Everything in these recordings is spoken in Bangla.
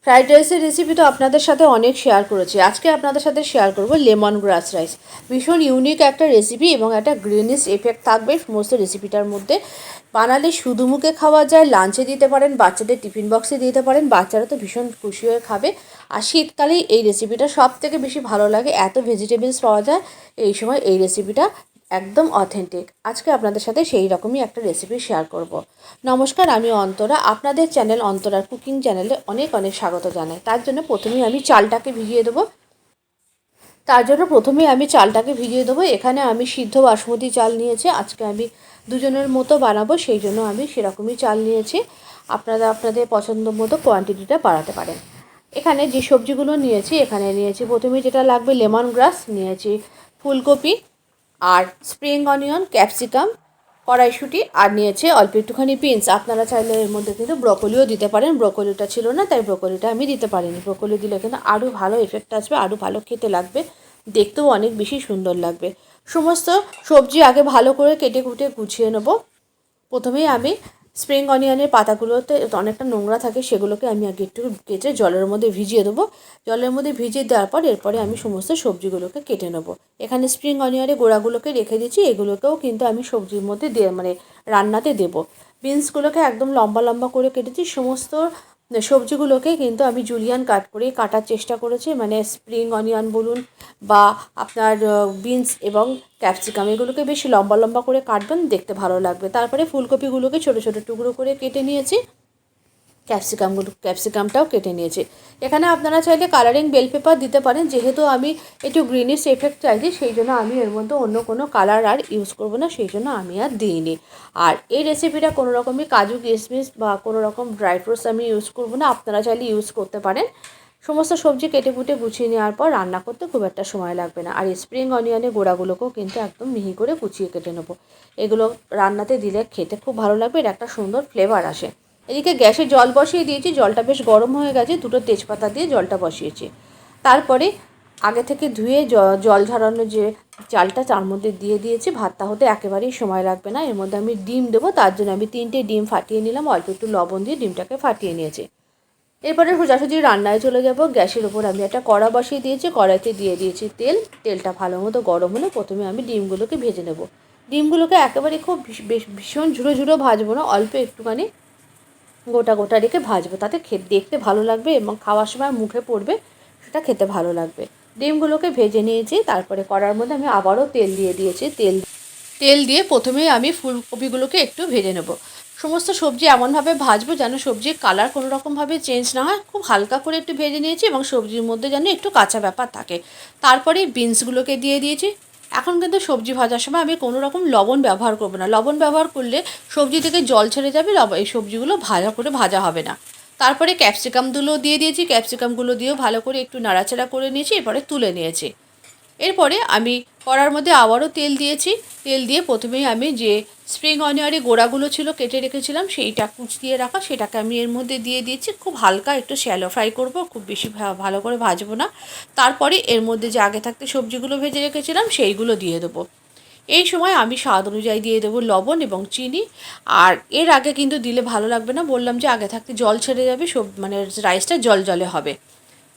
ফ্রাইড রাইসের রেসিপি তো আপনাদের সাথে অনেক শেয়ার করেছি। আজকে আপনাদের সাথে শেয়ার করব লেমন গ্রাস রাইস। ভীষণ ইউনিক একটা রেসিপি এবং একটা গ্রিনিশ এফেক্ট থাকবে সমস্ত রেসিপিটার মধ্যে। বানালে শুধু মুখে খাওয়া যায়, লাঞ্চে দিতে পারেন, বাচ্চাদের টিফিন বক্সে দিতে পারেন, বাচ্চারা তো ভীষণ খুশি হয়ে খাবে। আর শীতকালেই এই রেসিপিটা সব থেকে বেশি ভালো লাগে, এত ভেজিটেবলস পাওয়া যায় এই সময়। এই রেসিপিটা একদম অথেন্টিক। আজকে আপনাদের সাথে সেই রকমই একটা রেসিপি শেয়ার করব। নমস্কার, আমি অন্তরা। আপনাদের চ্যানেল অন্তরার কুকিং চ্যানেলে অনেক অনেক স্বাগত জানাই। তার জন্য প্রথমেই আমি চালটাকে ভিজিয়ে দেবো। এখানে আমি সিদ্ধ বাসমতি চাল নিয়েছি। আজকে আমি দুজনের মতো বানাবো, সেই জন্য আমি সেরকমই চাল নিয়েছি। আপনারা আপনাদের পছন্দ মতো কোয়ান্টিটিটা বাড়াতে পারেন। এখানে যে সবজিগুলো নিয়েছি, এখানে নিয়েছি প্রথমে যেটা লাগবে লেমন গ্রাস, নিয়েছি ফুলকপি আর স্প্রিং অনিয়ন, ক্যাপসিকাম, কড়াইশুঁটি, আর নিয়েছে অল্প একটুখানি বিনস। আপনারা চাইলে এর মধ্যে কিন্তু ব্রকলিও দিতে পারেন। ব্রকলিটা ছিল না, তাই ব্রকলিটা আমি দিতে পারিনি। ব্রকলি দিলে কিন্তু আরও ভালো এফেক্ট আসবে, আরও ভালো খেতে লাগবে, দেখতেও অনেক বেশি সুন্দর লাগবে। সমস্ত সবজি আগে ভালো করে কেটে কুটে গুছিয়ে নেব। প্রথমেই আমি স্প্রিং অনিয়নের পাতাগুলোতে অনেকটা নোংরা থাকে, সেগুলোকে আমি আগে একটু কেটে জলের মধ্যে ভিজিয়ে দেবো। জলের মধ্যে ভিজিয়ে দেওয়ার পর এরপরে আমি সমস্ত সবজিগুলোকে কেটে নেবো। এখানে স্প্রিং অনিয়নের গোড়াগুলোকে রেখে দিচ্ছি, এগুলোকেও কিন্তু আমি সবজির মধ্যে রান্নাতে দেবো। বিনসগুলোকে একদম লম্বা লম্বা করে কেটেছি। সমস্ত সবজিগুলোকে কিন্তু আমি জুলিয়ান কাট করে কাটার চেষ্টা করেছি, মানে স্প্রিং অনিয়ন বলুন বা আপনার বিনস এবং ক্যাপসিকাম, এগুলোকে বেশি লম্বা লম্বা করে কাটবেন, দেখতে ভালো লাগবে। তারপরে ফুলকপিগুলোকে ছোটো ছোটো টুকরো করে কেটে নিয়েছি। ক্যাপসিকামটাও কেটে নিয়েছি। এখানে আপনারা চাইলে কালারিং বেল পেপার দিতে পারেন। যেহেতু আমি একটু গ্রিনিশ এফেক্ট চাইছি, সেই জন্য আমি এর মধ্যে অন্য কোনো কালার আর ইউজ করব না, সেই জন্য আমি আর দিইনি। আর এই রেসিপিটা কোনো রকমই কাজু কিশমিশ বা কোনো রকম ড্রাই ফ্রুটস আমি ইউজ করব না, আপনারা চাইলে ইউজ করতে পারেন। সমস্ত সবজি কেটে কুটে গুছিয়ে নেওয়ার পর রান্না করতে খুব একটা সময় লাগবে না। আর স্প্রিং অনিয়নের গোড়াগুলোকেও কিন্তু একদম মিহি করে কুচিয়ে কেটে নেবো। এগুলো রান্নাতে দিলে খেতে খুব ভালো লাগবে, এর একটা সুন্দর ফ্লেভার আসে। এদিকে গ্যাসে জল বসিয়ে দিয়েছি, জলটা বেশ গরম হয়ে গেছে, দুটো তেজপাতা দিয়ে জলটা বসিয়েছি। তারপরে আগে থেকে ধুয়ে জল ঝরানো যে চালটা তার মধ্যে দিয়ে দিয়েছি। ভাতটা হতে একেবারেই সময় লাগবে না। এর মধ্যে আমি ডিম দেবো, তার জন্য আমি 3টে ডিম ফাটিয়ে নিলাম, অল্প একটু লবণ দিয়ে ডিমটাকে ফাটিয়ে নিয়েছি। এরপরে সোজাসুজি রান্নায় চলে যাব। গ্যাসের ওপর আমি একটা কড়া বসিয়ে দিয়েছি, কড়াইতে দিয়ে দিয়েছি তেল। তেলটা ভালো মতো গরম হলে প্রথমে আমি ডিমগুলোকে ভেজে নেব। ডিমগুলোকে একেবারে খুব ভীষণ ঝুড়ো ঝুড়ো ভাজবো না, অল্প একটুখানি গোটা গোটা রেখে ভাজবো, তাতে দেখতে ভালো লাগবে এবং খাওয়ার সময় মুখে পড়বে, সেটা খেতে ভালো লাগবে। ডিমগুলোকে ভেজে নিয়েছি। তারপরে কড়ার মধ্যে আমি আবারও তেল দিয়ে দিয়েছি। তেল দিয়ে প্রথমেই আমি ফুলকপিগুলোকে একটু ভেজে নেব। সমস্ত সবজি এমনভাবে ভাজবো যেন সবজির কালার কোনো রকমভাবে চেঞ্জ না হয়, খুব হালকা করে একটু ভেজে নিয়েছি এবং সবজির মধ্যে যেন একটু কাঁচা ব্যাপার থাকে। তারপরে বিনসগুলোকে দিয়ে দিয়েছি। এখন কিন্তু সবজি ভাজার সময় আমি কোনো রকম লবণ ব্যবহার করব না। লবণ ব্যবহার করলে সবজি থেকে জল ছেড়ে যাবে, এই সবজিগুলো ভাজা হবে না। তারপরে ক্যাপসিকামগুলো দিয়ে দিয়েছি। ক্যাপসিকামগুলো দিয়েও ভালো করে একটু নাড়াচাড়া করে নিয়েছি, এরপরে তুলে নিয়েছি। এরপরে আমি কড়ার মধ্যে আবারও তেল দিয়েছি। তেল দিয়ে প্রথমেই আমি যে স্প্রিং অনিয়নের গোড়াগুলো ছিল কেটে রেখেছিলাম, সেইটা কুচিয়ে রাখা, সেটাকে আমি এর মধ্যে দিয়ে দিয়েছি। খুব হালকা একটু শ্যালো ফ্রাই করব, খুব বেশি ভালো করে ভাজবো না। তারপরে এর মধ্যে যে আগে থাকতে সবজিগুলো ভেজে রেখেছিলাম সেইগুলো দিয়ে দেবো। এই সময় আমি স্বাদ অনুযায়ী দিয়ে দেবো লবণ এবং চিনি। আর এর আগে কিন্তু দিলে ভালো লাগবে না, বললাম যে আগে থাকতে জল ছেড়ে যাবে, মানে রাইসটা জল জলে হবে।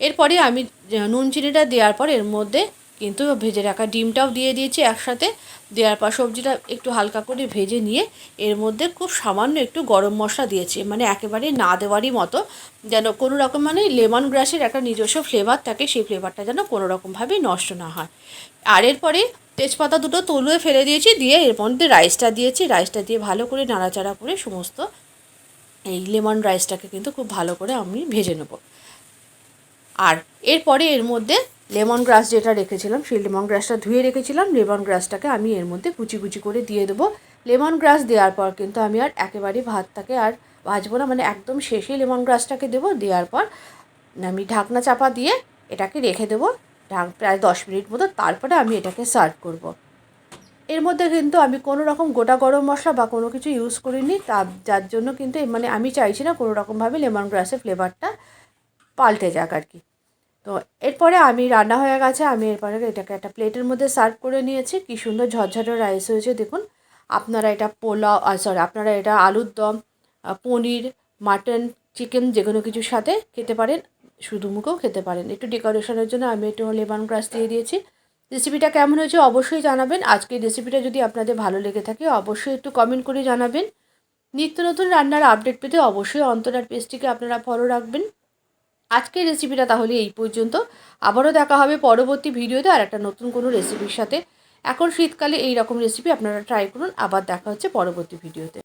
এরপরে আমি নুন চিনিটা দেওয়ার পর এর মধ্যে কিন্তু ভেজে রাখা ডিমটাও দিয়ে দিয়েছি একসাথে। দেওয়ার পর সবজিটা একটু হালকা করে ভেজে নিয়ে এর মধ্যে খুব সামান্য একটু গরম মশলা দিয়েছি, মানে একেবারে না দেওয়ারই মতো, যেন কোনো রকম, মানে লেমন গ্রাসের একটা নিজস্ব ফ্লেভার থাকে, সেই ফ্লেভারটা যেন কোনো রকমভাবে নষ্ট না হয়। আর এরপরে তেজপাতা দুটো তুলে ফেলে দিয়েছি, দিয়ে এর মধ্যে রাইসটা দিয়েছি। রাইসটা দিয়ে ভালো করে নাড়াচাড়া করে সমস্ত এই লেমন রাইসটাকে কিন্তু খুব ভালো করে আমি ভেজে নেব। আর এরপরে এর মধ্যে লেমন গ্রাস যেটা রেখেছিলাম, সেই লেমন গ্রাসটা ধুয়ে রেখেছিলাম, লেমন গ্রাসটাকে আমি এর মধ্যে কুচি কুচি করে দিয়ে দেবো। লেমন গ্রাস দেওয়ার পর কিন্তু আমি আর একেবারেই ভাতটাকে আর ভাজবো না, মানে একদম শেষে লেমন গ্রাসটাকে দেবো। দেওয়ার পর আমি ঢাকনা চাপা দিয়ে এটাকে রেখে দেবো প্রায় 10 মিনিট মতো। তারপরে আমি এটাকে সার্ভ করব। এর মধ্যে কিন্তু আমি কোনো রকম গোটা গরম মশলা বা কোনো কিছু ইউজ করিনি, যার জন্য কিন্তু মানে আমি চাইছি না কোনো রকমভাবে লেমন গ্রাসের ফ্লেভারটা পাল্টে যাক আর কি। তো এরপরে আমি রান্না হয়ে গেছে, আমি এরপরে এটাকে একটা প্লেটের মধ্যে সার্ভ করে নিয়েছি। কী সুন্দর ঝরঝরে রাইস হয়েছে দেখুন। আপনারা এটা আপনারা এটা আলুর দম, পনির, মাটন, চিকেন যে কোনো কিছুর সাথে খেতে পারেন। শুধু মুখেও খেতে পারেন। একটু ডেকোরেশনের জন্য আমি একটু লেমন গ্রাস দিয়ে দিয়েছি। রেসিপিটা কেমন হয়েছে অবশ্যই জানাবেন। আজকের রেসিপিটা যদি আপনাদের ভালো লেগে থাকে অবশ্যই একটু কমেন্ট করে জানাবেন। নিত্য নতুন রান্নার আপডেট পেতে অবশ্যই অন্তরার পেজটিকে আপনারা ফলো রাখবেন। আজকের রেসিপিটা তাহলে এই পর্যন্ত। আবারও দেখা হবে পরবর্তী ভিডিওতে আর একটা নতুন কোনো রেসিপির সাথে। এখন শীতকালে এই রকম রেসিপি আপনারা ট্রাই করুন। আবার দেখা হচ্ছে পরবর্তী ভিডিওতে।